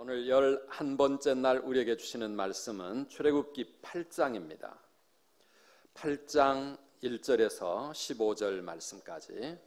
오늘 11번째 날 우리에게 주시는 말씀은 출애굽기 8장입니다. 8장 1절에서 15절 말씀까지.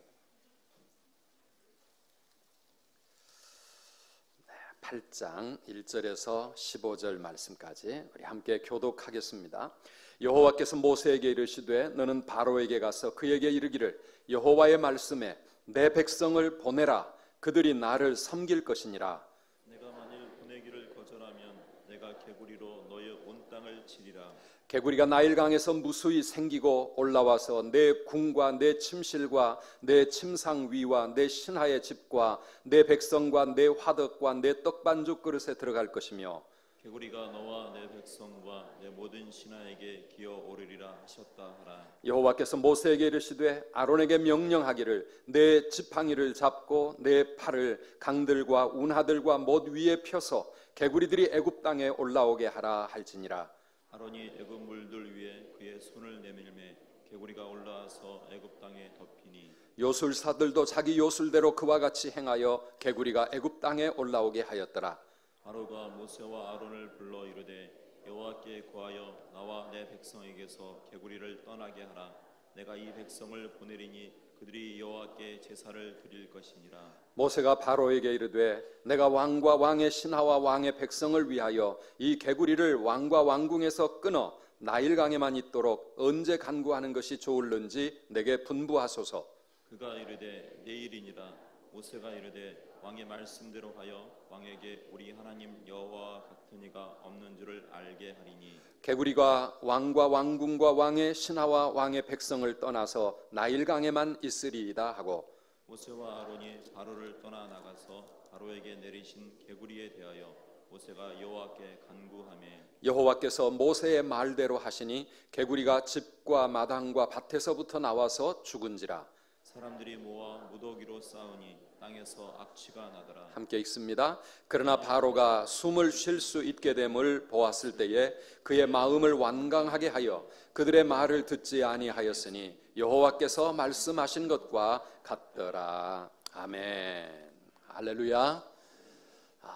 8장 1절에서 15절 말씀까지 우리 함께 교독하겠습니다. 여호와께서 모세에게 이르시되 너는 바로에게 가서 그에게 이르기를 여호와의 말씀에 내 백성을 보내라. 그들이 나를 섬길 것이니라. 내가 만일 보내기를 거절하면 내가 개구리로 너의 온 땅을 치리라. 개구리가 나일강에서 무수히 생기고 올라와서 내 궁과 내 침실과 내 침상 위와 내 신하의 집과 내 백성과 내 화덕과 내 떡반죽 그릇에 들어갈 것이며 개구리가 너와 내 백성과 내 모든 신하에게 기어오르리라 하셨다 하라. 여호와께서 모세에게 이르시되 아론에게 명령하기를 내 지팡이를 잡고 내 팔을 강들과 운하들과 못 위에 펴서 개구리들이 애굽 땅에 올라오게 하라 할지니라. 아론이 애굽 물들 위에 그의 손을 내밀매 개구리가 올라와서 애굽 땅에 덮이니 요술사들도 자기 요술대로 그와 같이 행하여 개구리가 애굽 땅에 올라오게 하였더라. 바로가 모세와 아론을 불러 이르되 여호와께 구하여 나와 내 백성에게서 개구리를 떠나게 하라. 내가 이 백성을 보내리니 그들이 여호와께 제사를 드릴 것이니라. 모세가 바로에게 이르되 내가 왕과 왕의 신하와 왕의 백성을 위하여 이 개구리를 왕과 왕궁에서 끊어 나일강에만 있도록 언제 간구하는 것이 좋을는지 내게 분부하소서. 그가 이르되 내일이니라. 모세가 이르되 왕의 말씀대로 하여 왕에게 우리 하나님 여호와와 같은 이가 없는 줄을 알게 하리니 개구리가 왕과 왕궁과 왕의 신하와 왕의 백성을 떠나서 나일강에만 있으리이다 하고 모세와 아론이 바로를 떠나 나가서 바로에게 내리신 개구리에 대하여 모세가 여호와께 간구하매 여호와께서 모세의 말대로 하시니 개구리가 집과 마당과 밭에서부터 나와서 죽은지라. 사람들이 모아 무더기로 싸우니 땅에서 악취가 나더라. 함께 읽습니다. 그러나 바로가 숨을 쉴 수 있게 됨을 보았을 때에 그의 마음을 완강하게 하여 그들의 말을 듣지 아니하였으니 여호와께서 말씀하신 것과 같더라. 아멘. 할렐루야.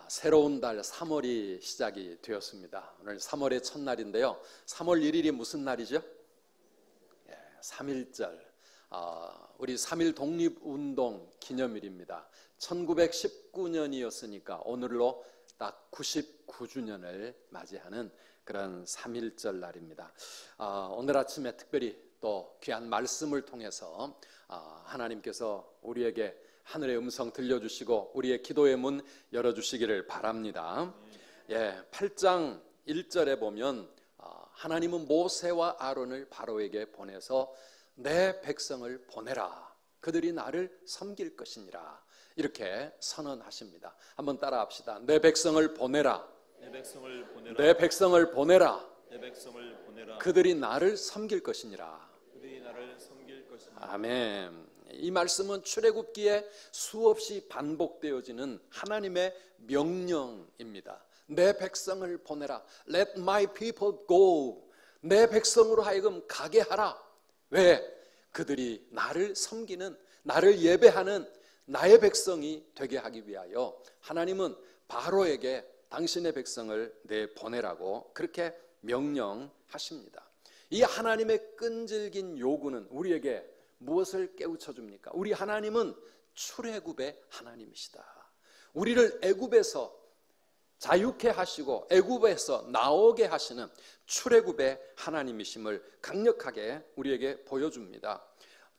새로운 달 3월이 시작이 되었습니다. 오늘 3월의 첫날인데요. 3월 1일이 무슨 날이죠? 3.1절. 우리 3.1 독립운동 기념일입니다. 1919년이었으니까 오늘로 딱 99주년을 맞이하는 그런 3.1절 날입니다. 오늘 아침에 특별히 또 귀한 말씀을 통해서 하나님께서 우리에게 하늘의 음성 들려주시고 우리의 기도의 문 열어주시기를 바랍니다. 8장 1절에 보면 하나님은 모세와 아론을 바로에게 보내서 내 백성을 보내라. 그들이 나를 섬길 것이니라. 이렇게 선언하십니다. 한번 따라합시다. 내 백성을 보내라. 내 백성을 보내라. 내 백성을 보내라. 내 백성을 보내라. 그들이 나를 섬길 것이니라. 그들이 나를 섬길 것이니라. 아멘. 이 말씀은 출애굽기에 수없이 반복되어지는 하나님의 명령입니다. 내 백성을 보내라. Let my people go. 내 백성으로 하여금 가게 하라. 왜? 그들이 나를 섬기는, 나를 예배하는 나의 백성이 되게 하기 위하여 하나님은 바로에게 당신의 백성을 내보내라고 그렇게 명령하십니다. 이 하나님의 끈질긴 요구는 우리에게 무엇을 깨우쳐 줍니까? 우리 하나님은 출애굽의 하나님이시다. 우리를 애굽에서 자유케 하시고 애굽에서 나오게 하시는 출애굽의 하나님이심을 강력하게 우리에게 보여줍니다.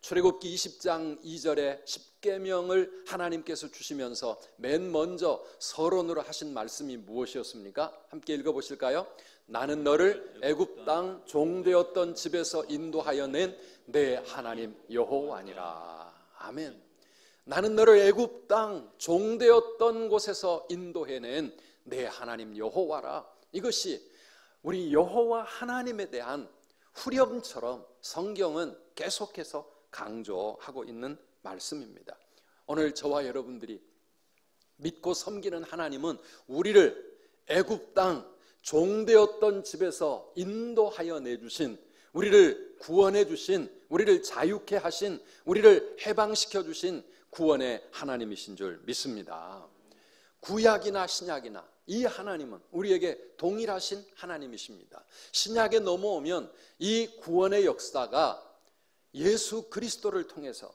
출애굽기 20장 2절에 십계명을 하나님께서 주시면서 맨 먼저 서론으로 하신 말씀이 무엇이었습니까? 함께 읽어보실까요? 나는 너를 애굽 땅 종되었던 집에서 인도하여 낸 내 하나님 여호와니라. 아멘. 나는 너를 애굽 땅 종되었던 곳에서 인도해낸 내 하나님 여호와라. 이것이 우리 여호와 하나님에 대한 후렴처럼 성경은 계속해서 강조하고 있는 말씀입니다. 오늘 저와 여러분들이 믿고 섬기는 하나님은 우리를 애굽 땅 종되었던 집에서 인도하여 내주신, 우리를 구원해 주신, 우리를 자유케 하신, 우리를 해방시켜 주신 구원의 하나님이신 줄 믿습니다. 구약이나 신약이나 이 하나님은 우리에게 동일하신 하나님이십니다. 신약에 넘어오면 이 구원의 역사가 예수 그리스도를 통해서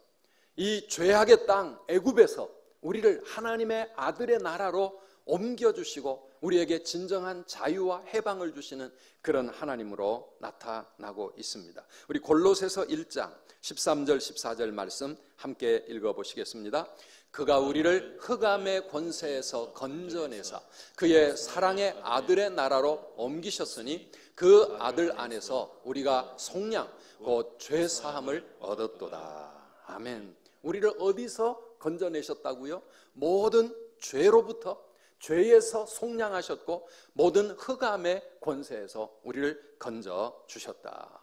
이 죄악의 땅 애굽에서 우리를 하나님의 아들의 나라로 옮겨주시고 우리에게 진정한 자유와 해방을 주시는 그런 하나님으로 나타나고 있습니다. 우리 골로새서 1장 13절 14절 말씀 함께 읽어보시겠습니다. 그가 우리를 흑암의 권세에서 건져내사 그의 사랑의 아들의 나라로 옮기셨으니 그 아들 안에서 우리가 속량 곧 죄사함을 얻었도다. 아멘. 우리를 어디서 건져내셨다고요? 모든 죄로부터, 죄에서 속량하셨고 모든 흑암의 권세에서 우리를 건져주셨다.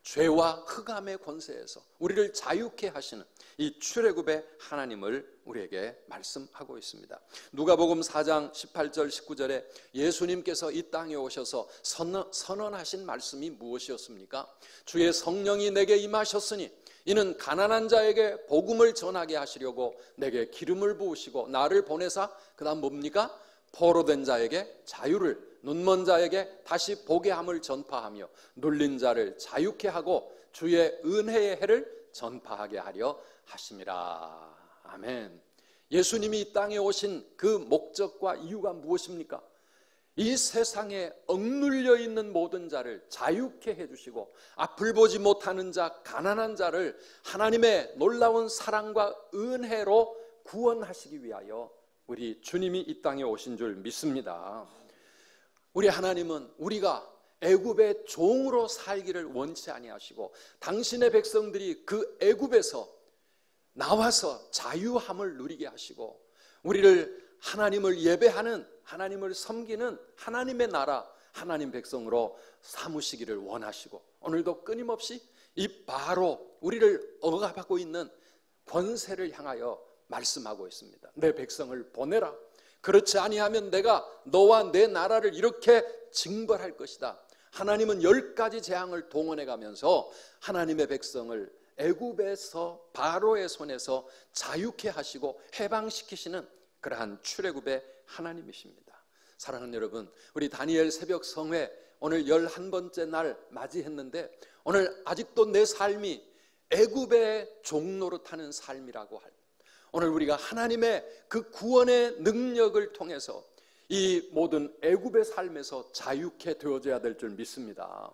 죄와 흑암의 권세에서 우리를 자유케 하시는 이 출애굽의 하나님을 우리에게 말씀하고 있습니다. 누가복음 4장 18절 19절에 예수님께서 이 땅에 오셔서 선언하신 말씀이 무엇이었습니까? 주의 성령이 내게 임하셨으니 이는 가난한 자에게 복음을 전하게 하시려고 내게 기름을 부으시고 나를 보내사 그 다음 뭡니까? 포로된 자에게 자유를, 눈먼 자에게 다시 보게 함을 전파하며 눌린 자를 자유케 하고 주의 은혜의 해를 전파하게 하려 하심이라. 아멘. 예수님이 이 땅에 오신 그 목적과 이유가 무엇입니까? 이 세상에 억눌려 있는 모든 자를 자유케 해주시고 앞을 보지 못하는 자, 가난한 자를 하나님의 놀라운 사랑과 은혜로 구원하시기 위하여 우리 주님이 이 땅에 오신 줄 믿습니다. 우리 하나님은 우리가 애굽의 종으로 살기를 원치 아니하시고 당신의 백성들이 그 애굽에서 나와서 자유함을 누리게 하시고 우리를 하나님을 예배하는, 하나님을 섬기는 하나님의 나라, 하나님 백성으로 삼으시기를 원하시고 오늘도 끊임없이 이 바로 우리를 억압하고 있는 권세를 향하여 말씀하고 있습니다. 내 백성을 보내라. 그렇지 아니하면 내가 너와 내 나라를 이렇게 징벌할 것이다. 하나님은 10가지 재앙을 동원해 가면서 하나님의 백성을 애굽에서 바로의 손에서 자유케 하시고 해방시키시는 그러한 출애굽의 하나님이십니다. 사랑하는 여러분, 우리 다니엘 새벽 성회 오늘 11번째 날 맞이했는데 오늘 아직도 내 삶이 애굽의 종노릇하는 삶이라고 할 오늘 우리가 하나님의 그 구원의 능력을 통해서 이 모든 애굽의 삶에서 자유케 되어져야 될 줄 믿습니다.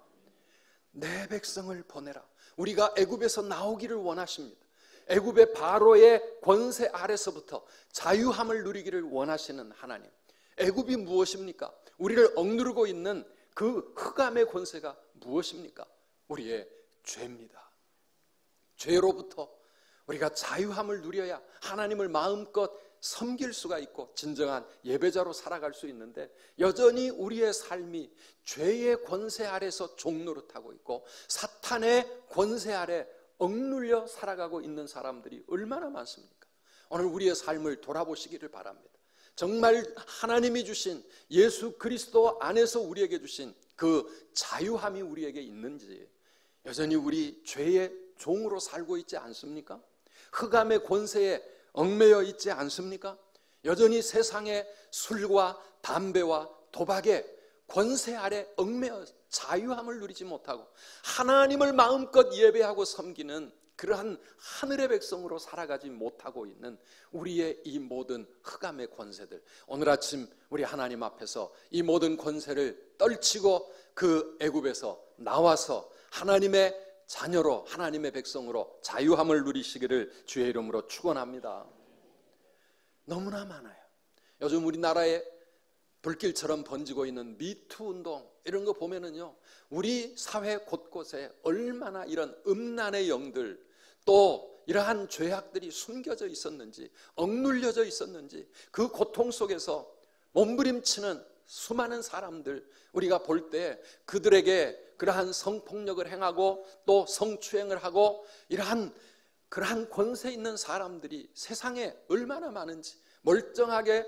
내 백성을 보내라. 우리가 애굽에서 나오기를 원하십니다. 애굽의 바로의 권세 아래서부터 자유함을 누리기를 원하시는 하나님. 애굽이 무엇입니까? 우리를 억누르고 있는 그 흑암의 권세가 무엇입니까? 우리의 죄입니다. 죄로부터 우리가 자유함을 누려야 하나님을 마음껏 섬길 수가 있고 진정한 예배자로 살아갈 수 있는데 여전히 우리의 삶이 죄의 권세 아래서 종노릇하고 있고 사탄의 권세 아래 억눌려 살아가고 있는 사람들이 얼마나 많습니까? 오늘 우리의 삶을 돌아보시기를 바랍니다. 정말 하나님이 주신 예수 그리스도 안에서 우리에게 주신 그 자유함이 우리에게 있는지 여전히 우리 죄의 종으로 살고 있지 않습니까? 흑암의 권세에 얽매여 있지 않습니까? 여전히 세상의 술과 담배와 도박의 권세 아래 얽매여 자유함을 누리지 못하고 하나님을 마음껏 예배하고 섬기는 그러한 하늘의 백성으로 살아가지 못하고 있는 우리의 이 모든 흑암의 권세들, 오늘 아침 우리 하나님 앞에서 이 모든 권세를 떨치고 그 애굽에서 나와서 하나님의 자녀로, 하나님의 백성으로 자유함을 누리시기를 주의 이름으로 축원합니다. 너무나 많아요. 요즘 우리나라에 불길처럼 번지고 있는 미투 운동 이런 거 보면은요, 우리 사회 곳곳에 얼마나 이런 음란의 영들, 또 이러한 죄악들이 숨겨져 있었는지, 억눌려져 있었는지, 그 고통 속에서 몸부림치는 수많은 사람들, 우리가 볼 때 그들에게 그러한 성폭력을 행하고 또 성추행을 하고 이러한 그러한 권세 있는 사람들이 세상에 얼마나 많은지, 멀쩡하게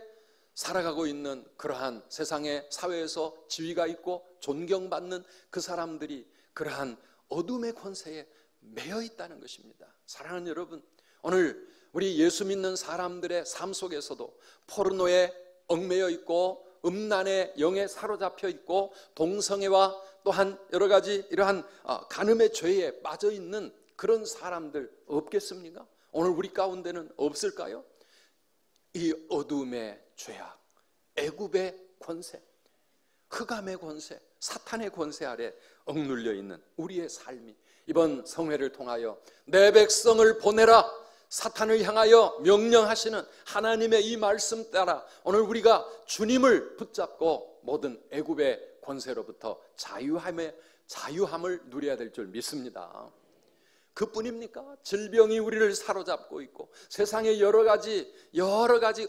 살아가고 있는 그러한 세상의 사회에서 지위가 있고 존경받는 그 사람들이 그러한 어둠의 권세에 매여 있다는 것입니다. 사랑하는 여러분, 오늘 우리 예수 믿는 사람들의 삶 속에서도 포르노에 얽매여 있고 음란의 영에 사로잡혀 있고 동성애와 또한 여러 가지 이러한 간음의 죄에 빠져 있는 그런 사람들 없겠습니까? 오늘 우리 가운데는 없을까요? 이 어둠의 죄악, 애굽의 권세, 흑암의 권세, 사탄의 권세 아래 억눌려 있는 우리의 삶이 이번 성회를 통하여 내 백성을 보내라 사탄을 향하여 명령하시는 하나님의 이 말씀 따라 오늘 우리가 주님을 붙잡고 모든 애굽의 권세로부터 자유함을 누려야 될 줄 믿습니다. 그뿐입니까? 질병이 우리를 사로잡고 있고 세상의 여러 가지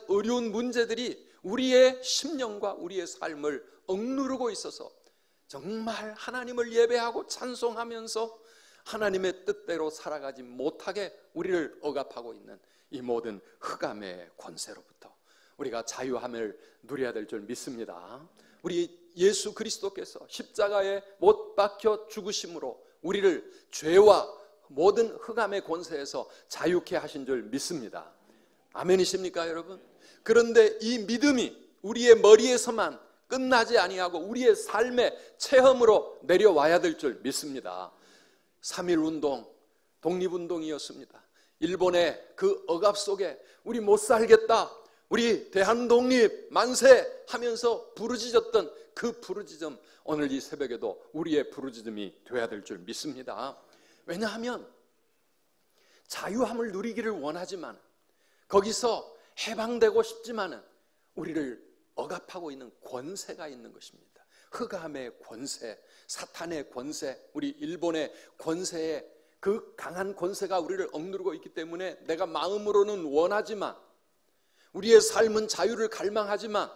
어려운 문제들이 우리의 심령과 우리의 삶을 억누르고 있어서 정말 하나님을 예배하고 찬송하면서 하나님의 뜻대로 살아가지 못하게 우리를 억압하고 있는 이 모든 흑암의 권세로부터 우리가 자유함을 누려야 될 줄 믿습니다. 우리 예수 그리스도께서 십자가에 못 박혀 죽으심으로 우리를 죄와 모든 흑암의 권세에서 자유케 하신 줄 믿습니다. 아멘이십니까 여러분? 그런데 이 믿음이 우리의 머리에서만 끝나지 아니하고 우리의 삶의 체험으로 내려와야 될 줄 믿습니다. 3.1운동, 독립운동이었습니다. 일본의 그 억압 속에 우리 못 살겠다, 우리 대한독립 만세 하면서 부르짖었던 그 부르짖음, 오늘 이 새벽에도 우리의 부르짖음이 되어야 될 줄 믿습니다. 왜냐하면 자유함을 누리기를 원하지만 거기서 해방되고 싶지만은 우리를 억압하고 있는 권세가 있는 것입니다. 흑암의 권세, 사탄의 권세, 우리 일본의 권세에 그 강한 권세가 우리를 억누르고 있기 때문에 내가 마음으로는 원하지만 우리의 삶은 자유를 갈망하지만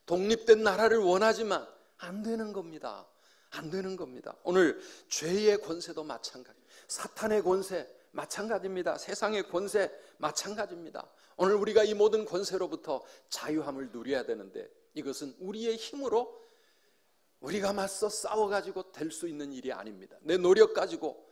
독립된 나라를 원하지만 안 되는 겁니다. 안 되는 겁니다. 오늘 죄의 권세도 마찬가지, 사탄의 권세 마찬가지입니다. 세상의 권세 마찬가지입니다. 오늘 우리가 이 모든 권세로부터 자유함을 누려야 되는데 이것은 우리의 힘으로 우리가 맞서 싸워가지고 될 수 있는 일이 아닙니다. 내 노력 가지고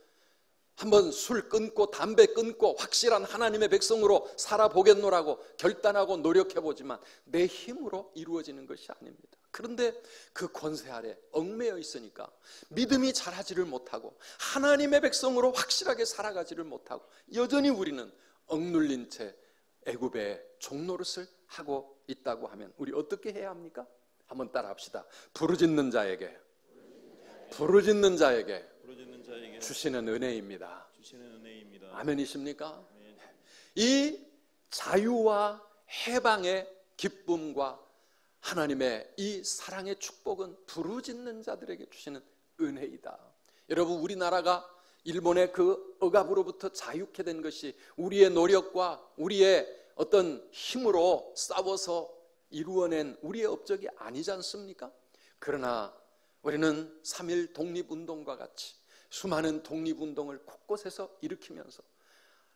한번 술 끊고 담배 끊고 확실한 하나님의 백성으로 살아보겠노라고 결단하고 노력해보지만 내 힘으로 이루어지는 것이 아닙니다. 그런데 그 권세 아래 얽매여 있으니까 믿음이 자라지를 못하고 하나님의 백성으로 확실하게 살아가지를 못하고 여전히 우리는 억눌린 채 애굽의 종노릇을 하고 있다고 하면 우리 어떻게 해야 합니까? 한번 따라 합시다. 부르짖는 자에게 주시는 은혜입니다. 아멘이십니까? 이 자유와 해방의 기쁨과 하나님의 이 사랑의 축복은 부르짖는 자들에게 주시는 은혜이다. 여러분, 우리나라가 일본의 그 억압으로부터 자유케 된 것이 우리의 노력과 우리의 어떤 힘으로 싸워서 이루어낸 우리의 업적이 아니지 않습니까? 그러나 우리는 3.1 독립운동과 같이 수많은 독립운동을 곳곳에서 일으키면서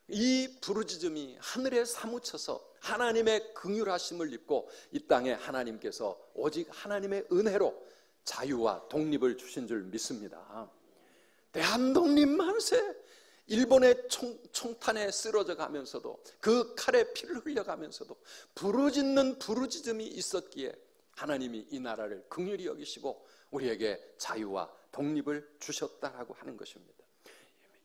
이 부르짖음이 하늘에 사무쳐서 하나님의 긍휼하심을 입고 이 땅에 하나님께서 오직 하나님의 은혜로 자유와 독립을 주신 줄 믿습니다. 대한독립 만세! 일본의 총탄에 쓰러져 가면서도 그 칼에 피를 흘려가면서도 부르짖는 부르짖음이 있었기에 하나님이 이 나라를 긍휼히 여기시고 우리에게 자유와 독립을 주셨다라고 하는 것입니다.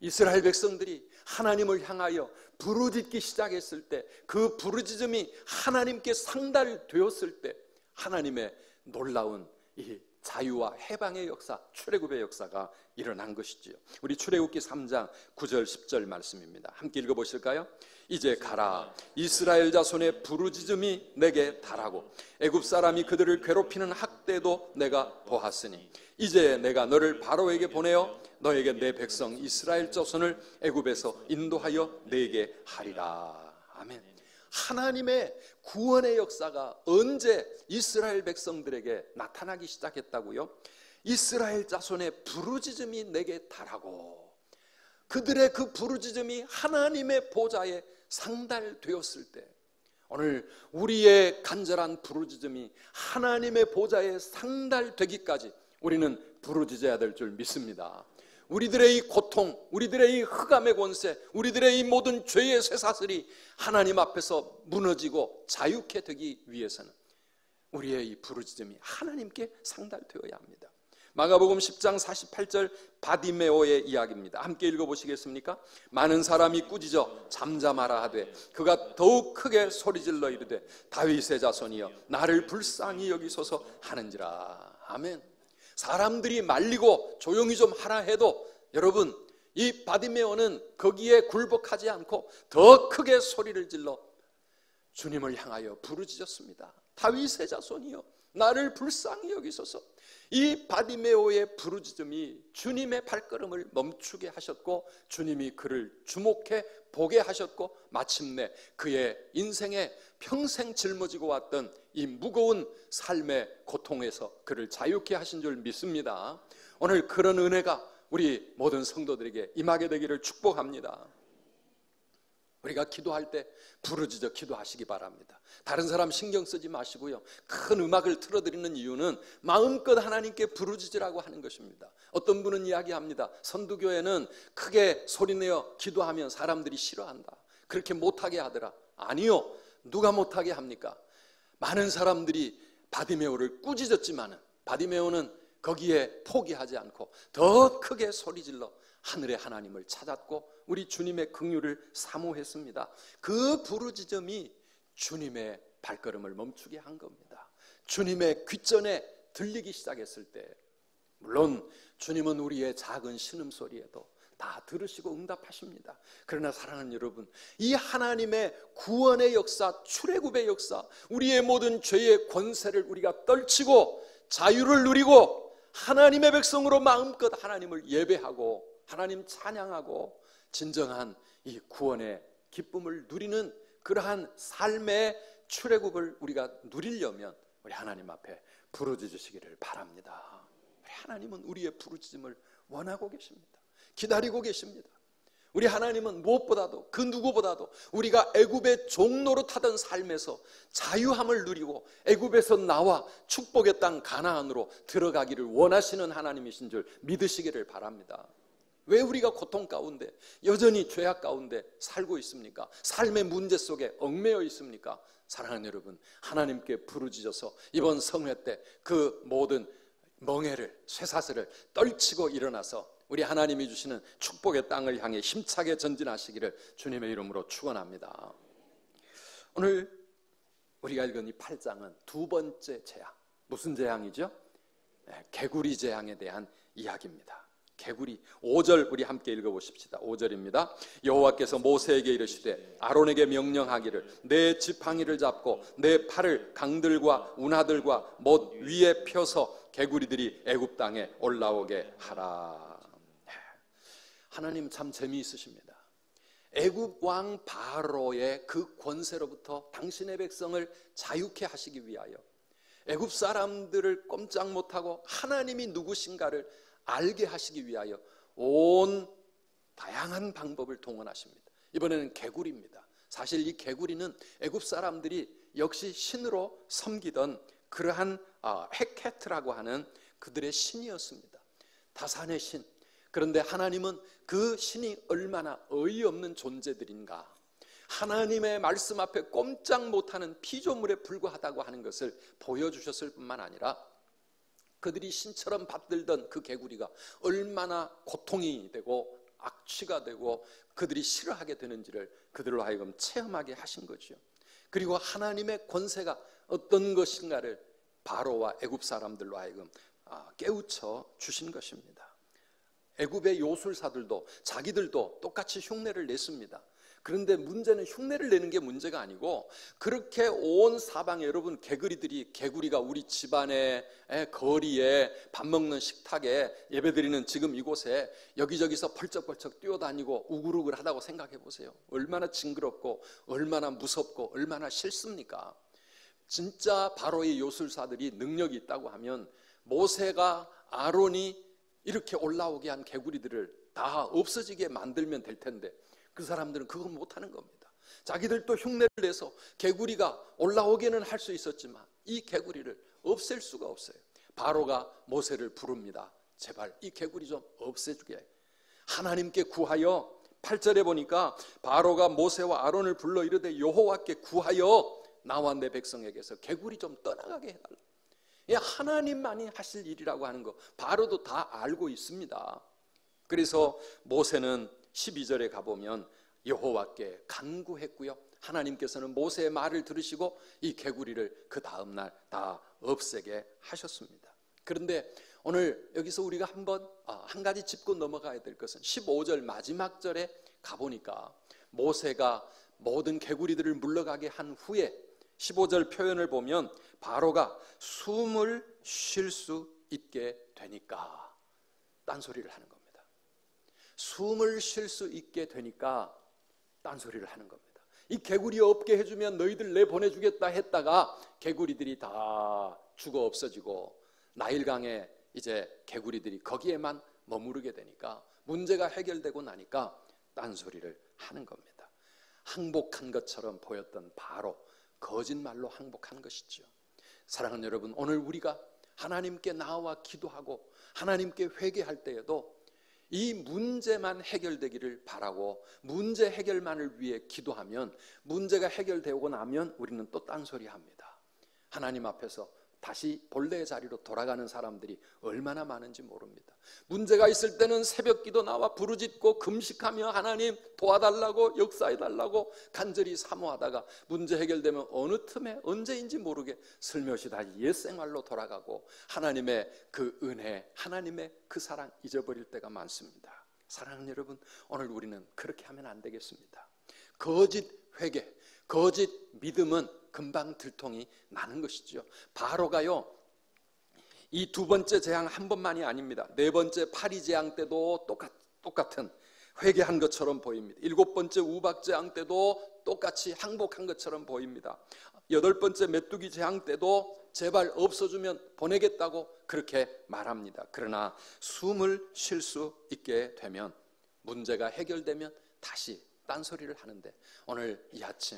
이스라엘 백성들이 하나님을 향하여 부르짖기 시작했을 때 그 부르짖음이 하나님께 상달되었을 때 하나님의 놀라운 이 자유와 해방의 역사, 출애굽의 역사가 일어난 것이지요. 우리 출애굽기 3장 9절 10절 말씀입니다. 함께 읽어보실까요? 이제 가라, 이스라엘 자손의 부르짖음이 내게 달하고 애굽 사람이 그들을 괴롭히는 학대도 내가 보았으니 이제 내가 너를 바로에게 보내어 너에게 내 백성 이스라엘 자손을 애굽에서 인도하여 내게 하리라. 아멘. 하나님의 구원의 역사가 언제 이스라엘 백성들에게 나타나기 시작했다고요? 이스라엘 자손의 부르짖음이 내게 달하고 그들의 그 부르짖음이 하나님의 보좌에 상달되었을 때, 오늘 우리의 간절한 부르짖음이 하나님의 보좌에 상달되기까지 우리는 부르짖어야 될 줄 믿습니다. 우리들의 이 고통, 우리들의 이 흑암의 권세, 우리들의 이 모든 죄의 쇠사슬이 하나님 앞에서 무너지고 자유케 되기 위해서는 우리의 이 부르짖음이 하나님께 상달되어야 합니다. 마가복음 10장 48절 바디메오의 이야기입니다. 함께 읽어보시겠습니까? 많은 사람이 꾸짖어 잠잠하라 하되 그가 더욱 크게 소리질러 이르되 다윗의 자손이여 나를 불쌍히 여기소서 하는지라. 아멘. 사람들이 말리고 조용히 좀 하라 해도 여러분, 이 바디메오는 거기에 굴복하지 않고 더 크게 소리를 질러 주님을 향하여 부르짖었습니다. 다윗의 자손이여 나를 불쌍히 여기소서. 이 바디메오의 부르짖음이 주님의 발걸음을 멈추게 하셨고 주님이 그를 주목해 보게 하셨고 마침내 그의 인생에 평생 짊어지고 왔던 이 무거운 삶의 고통에서 그를 자유케 하신 줄 믿습니다. 오늘 그런 은혜가 우리 모든 성도들에게 임하게 되기를 축복합니다. 우리가 기도할 때 부르짖어 기도하시기 바랍니다. 다른 사람 신경 쓰지 마시고요. 큰 음악을 틀어드리는 이유는 마음껏 하나님께 부르짖으라고 하는 것입니다. 어떤 분은 이야기합니다. 선두교회는 크게 소리내어 기도하면 사람들이 싫어한다. 그렇게 못하게 하더라. 아니요. 누가 못하게 합니까? 많은 사람들이 바디메오를 꾸짖었지만은 바디메오는 거기에 포기하지 않고 더 크게 소리질러 하늘의 하나님을 찾았고 우리 주님의 긍휼을 사모했습니다. 그 부르짖음이 주님의 발걸음을 멈추게 한 겁니다. 주님의 귓전에 들리기 시작했을 때 물론 주님은 우리의 작은 신음소리에도 다 들으시고 응답하십니다. 그러나 사랑하는 여러분, 이 하나님의 구원의 역사, 출애굽의 역사, 우리의 모든 죄의 권세를 우리가 떨치고 자유를 누리고 하나님의 백성으로 마음껏 하나님을 예배하고 하나님 찬양하고 진정한 이 구원의 기쁨을 누리는 그러한 삶의 출애굽을 우리가 누리려면 우리 하나님 앞에 부르짖으시기를 바랍니다. 우리 하나님은 우리의 부르짖음을 원하고 계십니다. 기다리고 계십니다. 우리 하나님은 무엇보다도 그 누구보다도 우리가 애굽의 종노릇하던 삶에서 자유함을 누리고 애굽에서 나와 축복의 땅 가나안으로 들어가기를 원하시는 하나님이신 줄 믿으시기를 바랍니다. 왜 우리가 고통 가운데 여전히 죄악 가운데 살고 있습니까? 삶의 문제 속에 얽매여 있습니까? 사랑하는 여러분, 하나님께 부르짖어서 이번 성회 때 그 모든 멍해를 쇠사슬을 떨치고 일어나서 우리 하나님이 주시는 축복의 땅을 향해 힘차게 전진하시기를 주님의 이름으로 축원합니다. 오늘 우리가 읽은 이 8장은 두 번째 재앙, 무슨 재앙이죠? 개구리 재앙에 대한 이야기입니다. 개구리. 5절 우리 함께 읽어보십시다. 5절입니다. 여호와께서 모세에게 이르시되 아론에게 명령하기를 내 지팡이를 잡고 내 팔을 강들과 운하들과 못 위에 펴서 개구리들이 애굽 땅에 올라오게 하라. 하나님 참 재미있으십니다. 애굽 왕 바로의 그 권세로부터 당신의 백성을 자유케 하시기 위하여 애굽 사람들을 꼼짝 못하고 하나님이 누구신가를 알게 하시기 위하여 온 다양한 방법을 동원하십니다. 이번에는 개구리입니다. 사실 이 개구리는 애굽 사람들이 역시 신으로 섬기던 그러한 헤케트라고 하는 그들의 신이었습니다. 다산의 신. 그런데 하나님은 그 신이 얼마나 어이없는 존재들인가, 하나님의 말씀 앞에 꼼짝 못하는 피조물에 불과하다고 하는 것을 보여주셨을 뿐만 아니라 그들이 신처럼 받들던 그 개구리가 얼마나 고통이 되고 악취가 되고 그들이 싫어하게 되는지를 그들로 하여금 체험하게 하신 거죠. 그리고 하나님의 권세가 어떤 것인가를 바로와 애굽 사람들로 하여금 깨우쳐 주신 것입니다. 애굽의 요술사들도 자기들도 똑같이 흉내를 냈습니다. 그런데 문제는 흉내를 내는 게 문제가 아니고 그렇게 온 사방에 여러분 개구리가 우리 집안의 거리에 밥 먹는 식탁에 예배드리는 지금 이곳에 여기저기서 펄쩍펄쩍 뛰어다니고 우글우글하다고 생각해 보세요. 얼마나 징그럽고 얼마나 무섭고 얼마나 싫습니까? 진짜 바로의 요술사들이 능력이 있다고 하면 모세가 아론이 이렇게 올라오게 한 개구리들을 다 없어지게 만들면 될 텐데 그 사람들은 그거 못하는 겁니다. 자기들도 흉내를 내서 개구리가 올라오게는 할 수 있었지만 이 개구리를 없앨 수가 없어요. 바로가 모세를 부릅니다. 제발 이 개구리 좀 없애주게. 하나님께 구하여 8절에 보니까 바로가 모세와 아론을 불러 이르되 여호와께 구하여 나와 내 백성에게서 개구리 좀 떠나가게 해달라. 이 하나님만이 하실 일이라고 하는 거 바로도 다 알고 있습니다. 그래서 모세는 12절에 가보면 여호와께 간구했고요, 하나님께서는 모세의 말을 들으시고 이 개구리를 그 다음날 다 없애게 하셨습니다. 그런데 오늘 여기서 우리가 한 가지 짚고 넘어가야 될 것은 15절 마지막 절에 가보니까 모세가 모든 개구리들을 물러가게 한 후에 15절 표현을 보면 바로가 숨을 쉴 수 있게 되니까 딴소리를 하는 겁니다. 숨을 쉴 수 있게 되니까 딴소리를 하는 겁니다. 이 개구리 없게 해주면 너희들 내보내주겠다 했다가 개구리들이 다 죽어 없어지고 나일강에 이제 개구리들이 거기에만 머무르게 되니까 문제가 해결되고 나니까 딴소리를 하는 겁니다. 항복한 것처럼 보였던 바로 거짓말로 항복한 것이죠. 사랑하는 여러분, 오늘 우리가 하나님께 나와 기도하고 하나님께 회개할 때에도 이 문제만 해결되기를 바라고 문제 해결만을 위해 기도하면 문제가 해결되고 나면 우리는 또 딴소리 합니다. 하나님 앞에서 다시 본래의 자리로 돌아가는 사람들이 얼마나 많은지 모릅니다. 문제가 있을 때는 새벽기도 나와 부르짖고 금식하며 하나님 도와달라고 역사해달라고 간절히 사모하다가 문제 해결되면 어느 틈에 언제인지 모르게 슬며시 다시 옛생활로 돌아가고 하나님의 그 은혜, 하나님의 그 사랑 잊어버릴 때가 많습니다. 사랑하는 여러분, 오늘 우리는 그렇게 하면 안 되겠습니다. 거짓 회개, 거짓 믿음은 금방 들통이 나는 것이죠. 바로가요, 이 두 번째 재앙 한 번만이 아닙니다. 네 번째 파리 재앙 때도 똑같은 회개한 것처럼 보입니다. 일곱 번째 우박 재앙 때도 똑같이 항복한 것처럼 보입니다. 여덟 번째 메뚜기 재앙 때도 제발 없어주면 보내겠다고 그렇게 말합니다. 그러나 숨을 쉴 수 있게 되면, 문제가 해결되면 다시 딴소리를 하는데, 오늘 이 아침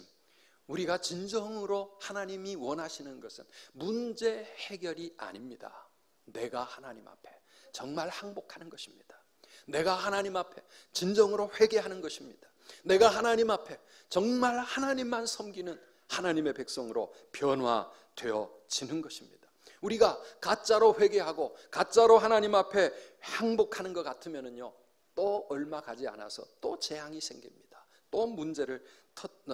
우리가 진정으로 하나님이 원하시는 것은 문제 해결이 아닙니다. 내가 하나님 앞에 정말 항복하는 것입니다. 내가 하나님 앞에 진정으로 회개하는 것입니다. 내가 하나님 앞에 정말 하나님만 섬기는 하나님의 백성으로 변화되어지는 것입니다. 우리가 가짜로 회개하고 가짜로 하나님 앞에 항복하는 것 같으면요, 또 얼마 가지 않아서 또 재앙이 생깁니다. 또 문제를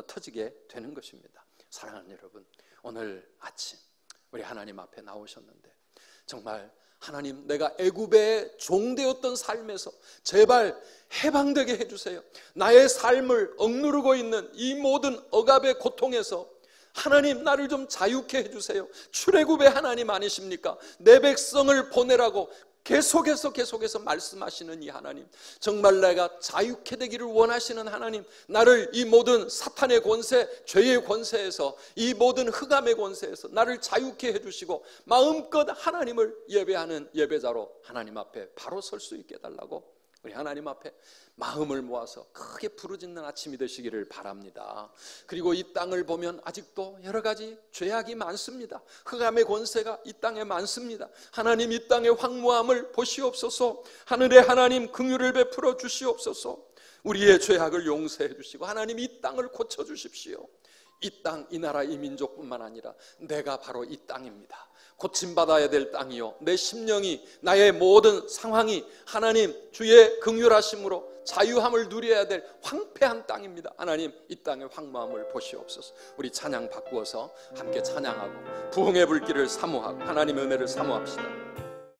터지게 되는 것입니다. 사랑하는 여러분, 오늘 아침 우리 하나님 앞에 나오셨는데 정말 하나님, 내가 애굽의 종되었던 삶에서 제발 해방되게 해주세요. 나의 삶을 억누르고 있는 이 모든 억압의 고통에서 하나님, 나를 좀 자유케 해주세요. 출애굽의 하나님 아니십니까? 내 백성을 보내라고 계속해서 말씀하시는 이 하나님, 정말 내가 자유케 되기를 원하시는 하나님, 나를 이 모든 사탄의 권세, 죄의 권세에서, 이 모든 흑암의 권세에서 나를 자유케 해주시고 마음껏 하나님을 예배하는 예배자로 하나님 앞에 바로 설 수 있게 해달라고 우리 하나님 앞에 마음을 모아서 크게 부르짖는 아침이 되시기를 바랍니다. 그리고 이 땅을 보면 아직도 여러 가지 죄악이 많습니다. 흑암의 권세가 이 땅에 많습니다. 하나님, 이 땅의 황무함을 보시옵소서. 하늘의 하나님, 긍휼을 베풀어 주시옵소서. 우리의 죄악을 용서해 주시고 하나님, 이 땅을 고쳐 주십시오. 이 땅, 이 나라, 이 민족뿐만 아니라 내가 바로 이 땅입니다. 고침받아야 될 땅이요, 내 심령이, 나의 모든 상황이 하나님 주의 긍휼하심으로 자유함을 누려야 될 황폐한 땅입니다. 하나님, 이 땅의 황무함을 보시옵소서. 우리 찬양 바꾸어서 함께 찬양하고 부흥의 불길을 사모하고 하나님의 은혜를 사모합시다.